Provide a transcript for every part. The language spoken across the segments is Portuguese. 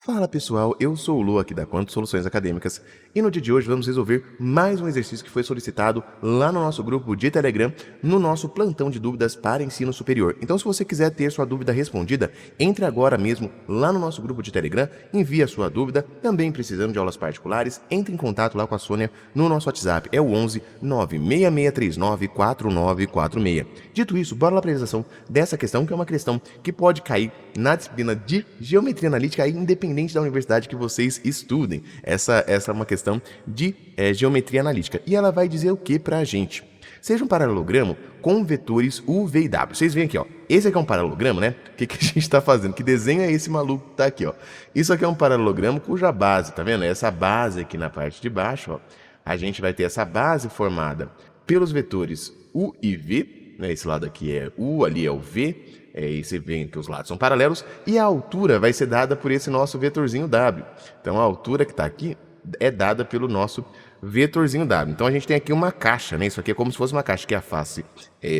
Fala pessoal, eu sou o Lu aqui da Quanto Soluções Acadêmicas e no dia de hoje vamos resolver mais um exercício que foi solicitado lá no nosso grupo de Telegram, no nosso plantão de dúvidas para ensino superior. Então se você quiser ter sua dúvida respondida, entre agora mesmo lá no nosso grupo de Telegram, envie a sua dúvida, também precisando de aulas particulares, entre em contato lá com a Sônia no nosso WhatsApp, é o 11 96639 4946. Dito isso, bora lá para a realização dessa questão, que é uma questão que pode cair na disciplina de Geometria Analítica independente da universidade que vocês estudem. Essa é uma questão de Geometria Analítica. E ela vai dizer o que pra gente? Seja um paralelogramo com vetores U, V e W. Vocês veem aqui, ó. Esse aqui é um paralelogramo, né? O que a gente está fazendo? Que desenho é esse maluco que tá aqui, ó? Isso aqui é um paralelogramo cuja base, tá vendo? Essa base aqui na parte de baixo, ó. A gente vai ter essa base formada pelos vetores U e V, né? Esse lado aqui é U, ali é o V. E você vê que os lados são paralelos, e a altura vai ser dada por esse nosso vetorzinho W. Então a altura que está aqui é dada pelo nosso vetorzinho W. Então a gente tem aqui uma caixa, né? Isso aqui é como se fosse uma caixa, que é a face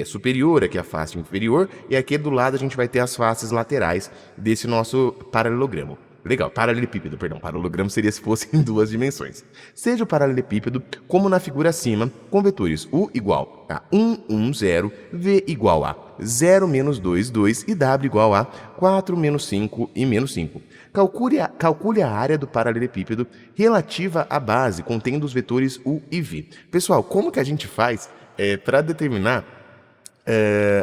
superior, aqui é a face inferior, e aqui do lado a gente vai ter as faces laterais desse nosso paralelogramo. Legal, paralelepípedo, perdão, paralelogramo seria se fosse em duas dimensões. Seja o paralelepípedo, como na figura acima, com vetores U igual a 1, 1, 0, V igual a 0, menos 2, 2 e W igual a 4, menos 5 e menos 5. Calcule a área do paralelepípedo relativa à base contendo os vetores U e V. Pessoal, como que a gente faz para determinar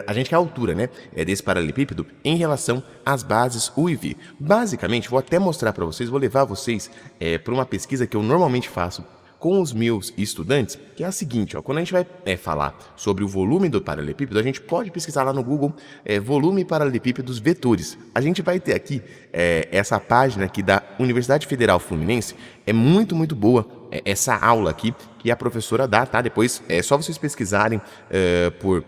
a gente quer a altura, né, desse paralelepípedo em relação às bases U e V? Basicamente, vou até mostrar para vocês, vou levar vocês para uma pesquisa que eu normalmente faço com os meus estudantes, que é a seguinte, ó, quando a gente vai falar sobre o volume do paralelepípedo, a gente pode pesquisar lá no Google volume paralelepípedos vetores. A gente vai ter aqui essa página aqui da Universidade Federal Fluminense, é muito boa essa aula aqui que a professora dá, tá? Depois é só vocês pesquisarem por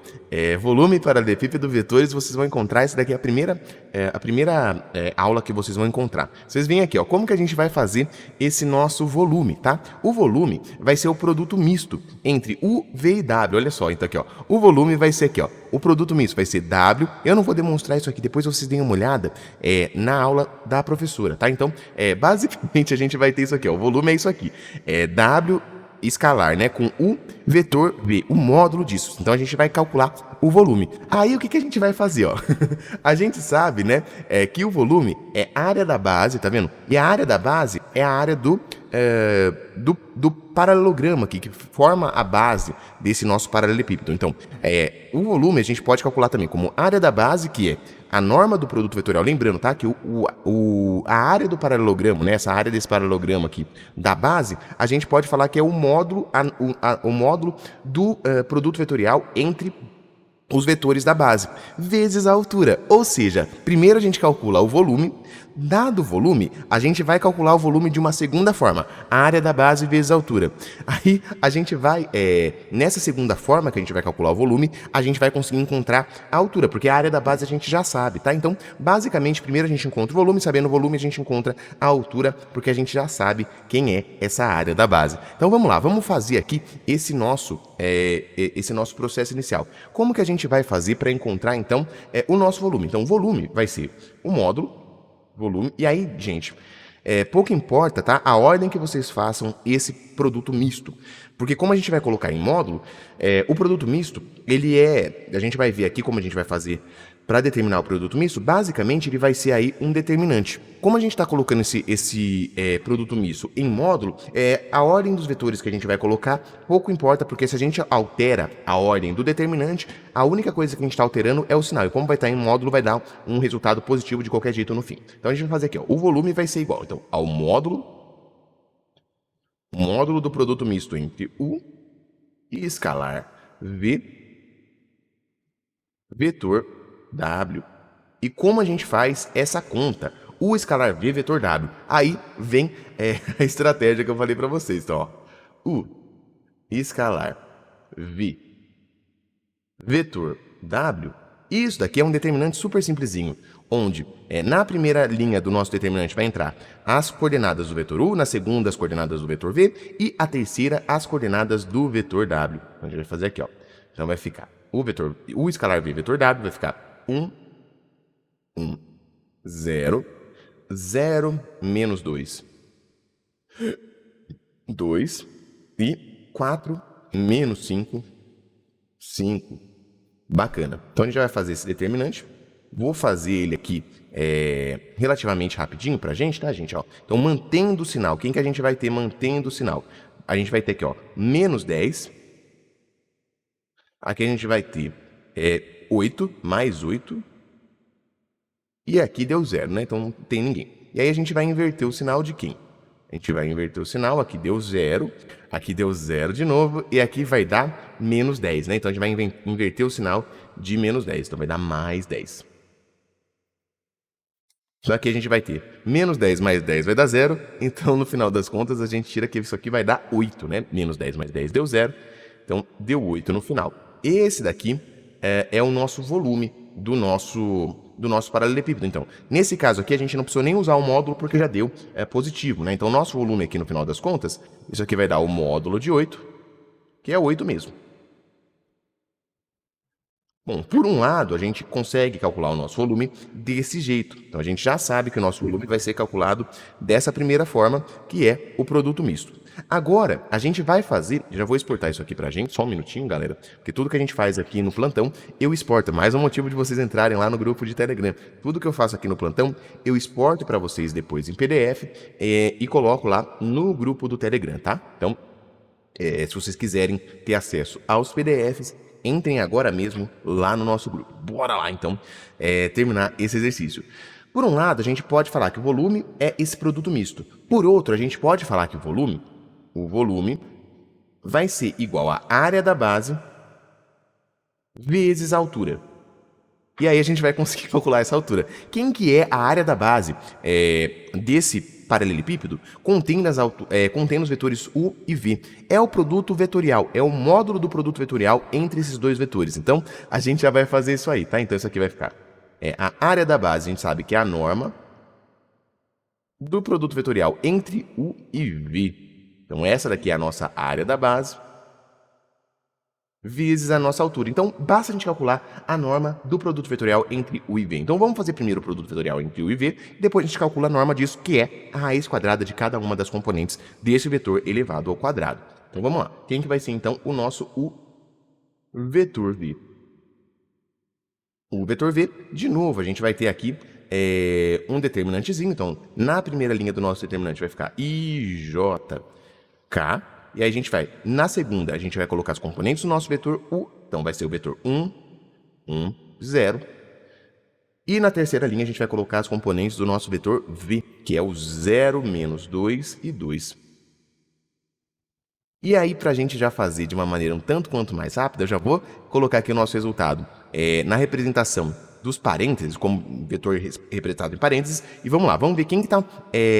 volume paralelepípedo vetores, vocês vão encontrar. Essa daqui é a primeira aula que vocês vão encontrar. Vocês veem aqui, ó, como que a gente vai fazer esse nosso volume, tá? O volume vai ser o produto misto entre U, V e W. Olha só, então aqui, ó, o volume vai ser aqui, ó, o produto misto vai ser W. Eu não vou demonstrar isso aqui, depois vocês deem uma olhada na aula da professora, tá? Então, basicamente a gente vai ter isso aqui, ó, o volume é isso aqui, W escalar, né, com U vetor V, o módulo disso. Então a gente vai calcular o volume. Aí o que a gente vai fazer, ó? A gente sabe, né, que o volume é a área da base, tá vendo? E a área da base é a área do paralelogramo aqui, que forma a base desse nosso paralelepípedo. Então, o volume a gente pode calcular também como área da base, que é a norma do produto vetorial. Lembrando, tá, que a área do paralelogramo, né, essa área desse paralelogramo aqui da base, a gente pode falar que é o módulo do produto vetorial entre os vetores da base, vezes a altura. Ou seja, primeiro a gente calcula o volume, dado o volume, a gente vai calcular o volume de uma segunda forma, a área da base vezes a altura. Aí a gente vai, nessa segunda forma que a gente vai calcular o volume, a gente vai conseguir encontrar a altura, porque a área da base a gente já sabe, tá? Então, basicamente, primeiro a gente encontra o volume, sabendo o volume a gente encontra a altura, porque a gente já sabe quem é essa área da base. Então vamos lá, vamos fazer aqui esse nosso processo inicial. Como que a gente vai fazer para encontrar, então, o nosso volume? Então, o volume vai ser o módulo, volume, e aí, gente, pouco importa, tá, a ordem que vocês façam esse produto misto, porque como a gente vai colocar em módulo, o produto misto, a gente vai ver aqui como a gente vai fazer para determinar o produto misto. Basicamente ele vai ser aí um determinante. Como a gente está colocando esse produto misto em módulo, a ordem dos vetores que a gente vai colocar pouco importa, porque se a gente altera a ordem do determinante, a única coisa que a gente está alterando é o sinal, e como vai estar em módulo, vai dar um resultado positivo de qualquer jeito no fim. Então a gente vai fazer aqui, ó, o volume vai ser igual então ao módulo do produto misto entre U e escalar V vetor W. E como a gente faz essa conta? U escalar V vetor W. Aí vem a estratégia que eu falei para vocês. Então, ó, U escalar V vetor W. Isso daqui é um determinante super simplesinho, onde na primeira linha do nosso determinante vai entrar as coordenadas do vetor U, na segunda as coordenadas do vetor V e a terceira as coordenadas do vetor W. Então, a gente vai fazer aqui, ó. Então vai ficar U escalar V vetor W vai ficar 1, 1, 0, 0 menos 2. 2 e 4 menos 5, 5. Bacana. Então, a gente vai fazer esse determinante. Vou fazer ele aqui relativamente rapidinho pra gente, tá, gente? Ó, então, mantendo o sinal. Quem que a gente vai ter mantendo o sinal? A gente vai ter aqui, ó, menos 10. Aqui a gente vai ter 8, mais 8. E aqui deu 0, né? Então, não tem ninguém. E aí, a gente vai inverter o sinal de quem? A gente vai inverter o sinal, aqui deu 0, aqui deu 0 de novo, e aqui vai dar menos 10, né? Então, a gente vai inverter o sinal de menos 10, então vai dar mais 10. Só que a gente vai ter menos 10 mais 10 vai dar 0, então, no final das contas, a gente tira que isso aqui vai dar 8, né? Menos 10 mais 10 deu 0, então deu 8 no final. Esse daqui é o nosso volume do nosso paralelepípedo. Então, nesse caso aqui, a gente não precisou nem usar o módulo porque já deu positivo, né? Então, o nosso volume aqui, no final das contas, isso aqui vai dar o módulo de 8, que é 8 mesmo. Bom, por um lado, a gente consegue calcular o nosso volume desse jeito. Então, a gente já sabe que o nosso volume vai ser calculado dessa primeira forma, que é o produto misto. Agora, a gente vai fazer, já vou exportar isso aqui pra gente, só um minutinho, galera, porque tudo que a gente faz aqui no plantão, eu exporto. Mais um motivo de vocês entrarem lá no grupo de Telegram. Tudo que eu faço aqui no plantão, eu exporto para vocês depois em PDF e coloco lá no grupo do Telegram, tá? Então, se vocês quiserem ter acesso aos PDFs, entrem agora mesmo lá no nosso grupo. Bora lá, então, terminar esse exercício. Por um lado, a gente pode falar que o volume é esse produto misto. Por outro, a gente pode falar que o volume vai ser igual à área da base vezes a altura. E aí a gente vai conseguir calcular essa altura. Quem que é a área da base desse paralelepípedo? Contém os vetores U e V. É o produto vetorial, é o módulo do produto vetorial entre esses dois vetores. Então, a gente já vai fazer isso aí, tá? Então, isso aqui vai ficar a área da base, a gente sabe que é a norma do produto vetorial entre U e V. Então, essa daqui é a nossa área da base vezes a nossa altura. Então, basta a gente calcular a norma do produto vetorial entre U e V. Então, vamos fazer primeiro o produto vetorial entre U e V, e depois a gente calcula a norma disso, que é a raiz quadrada de cada uma das componentes desse vetor elevado ao quadrado. Então, vamos lá. Quem que vai ser, então, o nosso U vetor V? O vetor V, de novo, a gente vai ter aqui um determinantezinho. Então, na primeira linha do nosso determinante vai ficar IJK. E aí a gente vai, na segunda, a gente vai colocar os componentes do nosso vetor U. Então, vai ser o vetor 1, 1, 0. E na terceira linha, a gente vai colocar os componentes do nosso vetor V, que é o 0, menos 2 e 2. E aí, para a gente já fazer de uma maneira um tanto quanto mais rápida, eu já vou colocar aqui o nosso resultado na representação dos parênteses, como vetor representado em parênteses. E vamos lá, vamos ver quem que está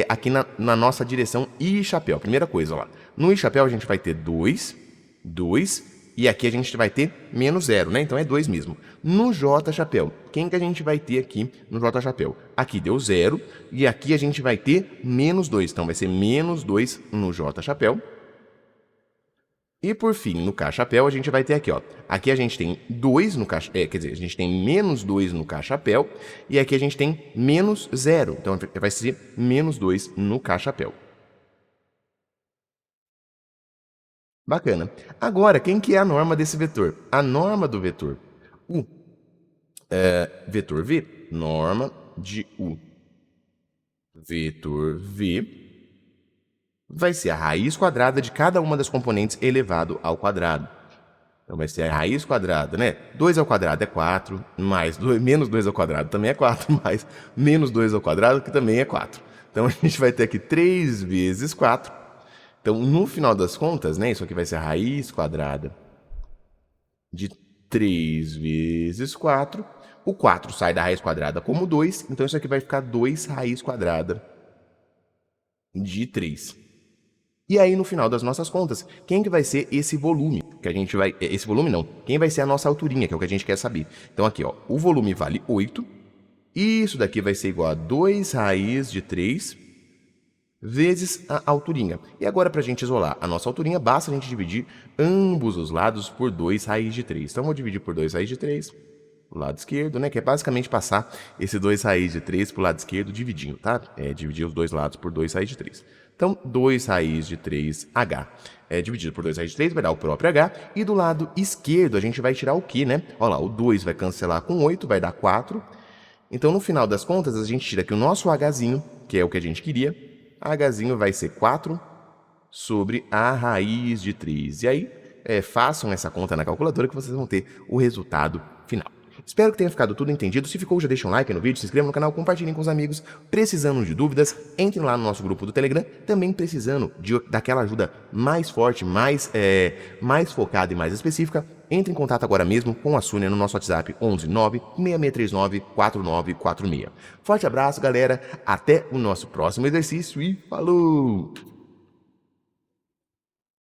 aqui na nossa direção I chapéu. Primeira coisa, lá. No I chapéu a gente vai ter 2, 2, e aqui a gente vai ter menos 0, né? Então é 2 mesmo. No J chapéu, quem que a gente vai ter aqui no J chapéu? Aqui deu 0, e aqui a gente vai ter menos 2. Então vai ser menos 2 no J chapéu. E por fim, no K chapéu, a gente vai ter aqui, ó. Aqui a gente tem 2 no K, quer dizer, a gente tem menos 2 no K chapéu, e aqui a gente tem menos 0. Então vai ser menos 2 no K chapéu. Bacana. Agora, quem que é a norma desse vetor? A norma do vetor U. Vetor V, norma de U. Vetor V vai ser a raiz quadrada de cada uma das componentes elevado ao quadrado. Então, vai ser a raiz quadrada, né? 2 ao quadrado é 4, mais 2, menos 2 ao quadrado também é 4, mais menos 2 ao quadrado, que também é 4. Então, a gente vai ter aqui 3 vezes 4. Então, no final das contas, né? Isso aqui vai ser a raiz quadrada de 3 vezes 4. O 4 sai da raiz quadrada como 2, então isso aqui vai ficar 2 raiz quadrada de 3. E aí, no final das nossas contas, quem que vai ser esse volume? Que a gente vai... Esse volume não. Quem vai ser a nossa alturinha, que é o que a gente quer saber. Então, aqui, ó. O volume vale 8. E isso daqui vai ser igual a 2 raiz de 3 vezes a alturinha. E agora, para a gente isolar a nossa alturinha, basta a gente dividir ambos os lados por 2 raiz de 3. Então, vou dividir por 2 raiz de 3. o lado esquerdo, né? Que é basicamente passar esse 2 raiz de 3 para o lado esquerdo dividindo, tá? Dividir os dois lados por 2 raiz de 3. Então, 2 raiz de 3h dividido por 2 raiz de 3 vai dar o próprio h. E do lado esquerdo a gente vai tirar o quê, né? Olha lá, o 2 vai cancelar com 8, vai dar 4. Então, no final das contas, a gente tira aqui o nosso hzinho, que é o que a gente queria. Hzinho vai ser 4 sobre a raiz de 3. E aí, façam essa conta na calculadora que vocês vão ter o resultado final. Espero que tenha ficado tudo entendido. Se ficou, já deixa um like no vídeo, se inscreva no canal, compartilhem com os amigos. Precisando de dúvidas, entrem lá no nosso grupo do Telegram. Também precisando daquela ajuda mais forte, mais focada e mais específica, entre em contato agora mesmo com a Sônia no nosso WhatsApp 11 96639 4946. Forte abraço, galera. Até o nosso próximo exercício e falou!